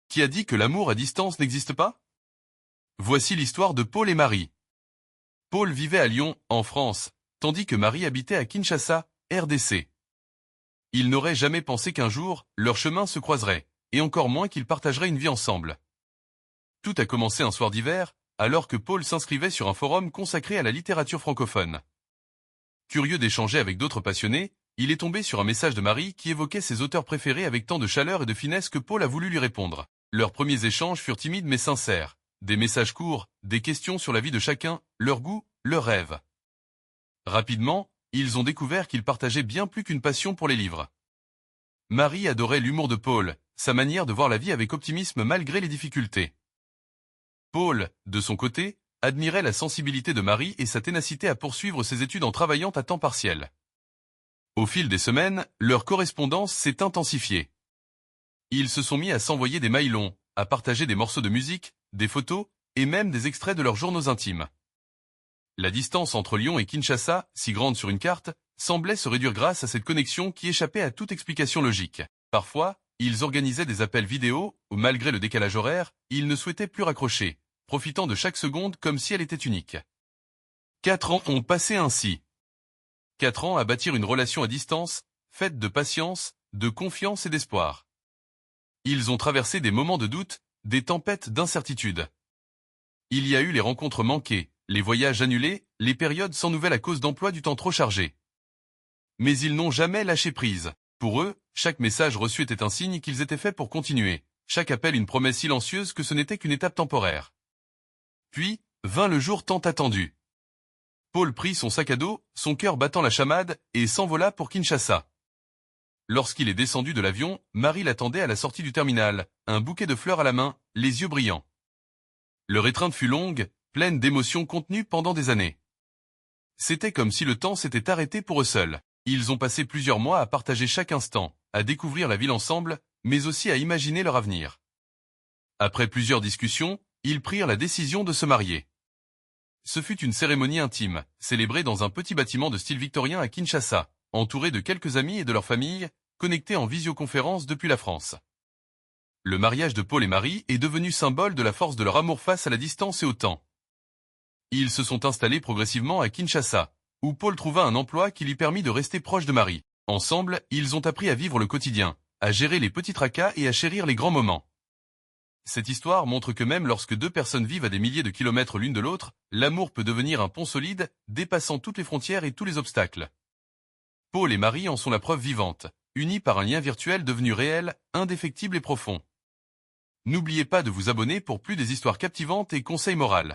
Qui a dit que l'amour à distance n'existe pas? Voici l'histoire de Paul et Marie. Paul vivait à Lyon, en France, tandis que Marie habitait à Kinshasa, RDC. Ils n'auraient jamais pensé qu'un jour, leurs chemins se croiseraient, et encore moins qu'ils partageraient une vie ensemble. Tout a commencé un soir d'hiver, alors que Paul s'inscrivait sur un forum consacré à la littérature francophone. Curieux d'échanger avec d'autres passionnés, il est tombé sur un message de Marie qui évoquait ses auteurs préférés avec tant de chaleur et de finesse que Paul a voulu lui répondre. Leurs premiers échanges furent timides mais sincères. Des messages courts, des questions sur la vie de chacun, leur goût, leurs rêves. Rapidement, ils ont découvert qu'ils partageaient bien plus qu'une passion pour les livres. Marie adorait l'humour de Paul, sa manière de voir la vie avec optimisme malgré les difficultés. Paul, de son côté, admirait la sensibilité de Marie et sa ténacité à poursuivre ses études en travaillant à temps partiel. Au fil des semaines, leur correspondance s'est intensifiée. Ils se sont mis à s'envoyer des mails longs, à partager des morceaux de musique, des photos, et même des extraits de leurs journaux intimes. La distance entre Lyon et Kinshasa, si grande sur une carte, semblait se réduire grâce à cette connexion qui échappait à toute explication logique. Parfois, ils organisaient des appels vidéo, où malgré le décalage horaire, ils ne souhaitaient plus raccrocher, profitant de chaque seconde comme si elle était unique. 4 ans ont passé ainsi. 4 ans à bâtir une relation à distance, faite de patience, de confiance et d'espoir. Ils ont traversé des moments de doute, des tempêtes d'incertitude. Il y a eu les rencontres manquées, les voyages annulés, les périodes sans nouvelles à cause d'emplois du temps trop chargés. Mais ils n'ont jamais lâché prise. Pour eux, chaque message reçu était un signe qu'ils étaient faits pour continuer, chaque appel une promesse silencieuse que ce n'était qu'une étape temporaire. Puis, vint le jour tant attendu. Paul prit son sac à dos, son cœur battant la chamade, et s'envola pour Kinshasa. Lorsqu'il est descendu de l'avion, Marie l'attendait à la sortie du terminal, un bouquet de fleurs à la main, les yeux brillants. Leur étreinte fut longue, pleine d'émotions contenues pendant des années. C'était comme si le temps s'était arrêté pour eux seuls. Ils ont passé plusieurs mois à partager chaque instant, à découvrir la ville ensemble, mais aussi à imaginer leur avenir. Après plusieurs discussions, ils prirent la décision de se marier. Ce fut une cérémonie intime, célébrée dans un petit bâtiment de style victorien à Kinshasa, entouré de quelques amis et de leur famille, connectés en visioconférence depuis la France. Le mariage de Paul et Marie est devenu symbole de la force de leur amour face à la distance et au temps. Ils se sont installés progressivement à Kinshasa, où Paul trouva un emploi qui lui permit de rester proche de Marie. Ensemble, ils ont appris à vivre le quotidien, à gérer les petits tracas et à chérir les grands moments. Cette histoire montre que même lorsque deux personnes vivent à des milliers de kilomètres l'une de l'autre, l'amour peut devenir un pont solide, dépassant toutes les frontières et tous les obstacles. Paul et Marie en sont la preuve vivante, unis par un lien virtuel devenu réel, indéfectible et profond. N'oubliez pas de vous abonner pour plus des histoires captivantes et conseils moraux.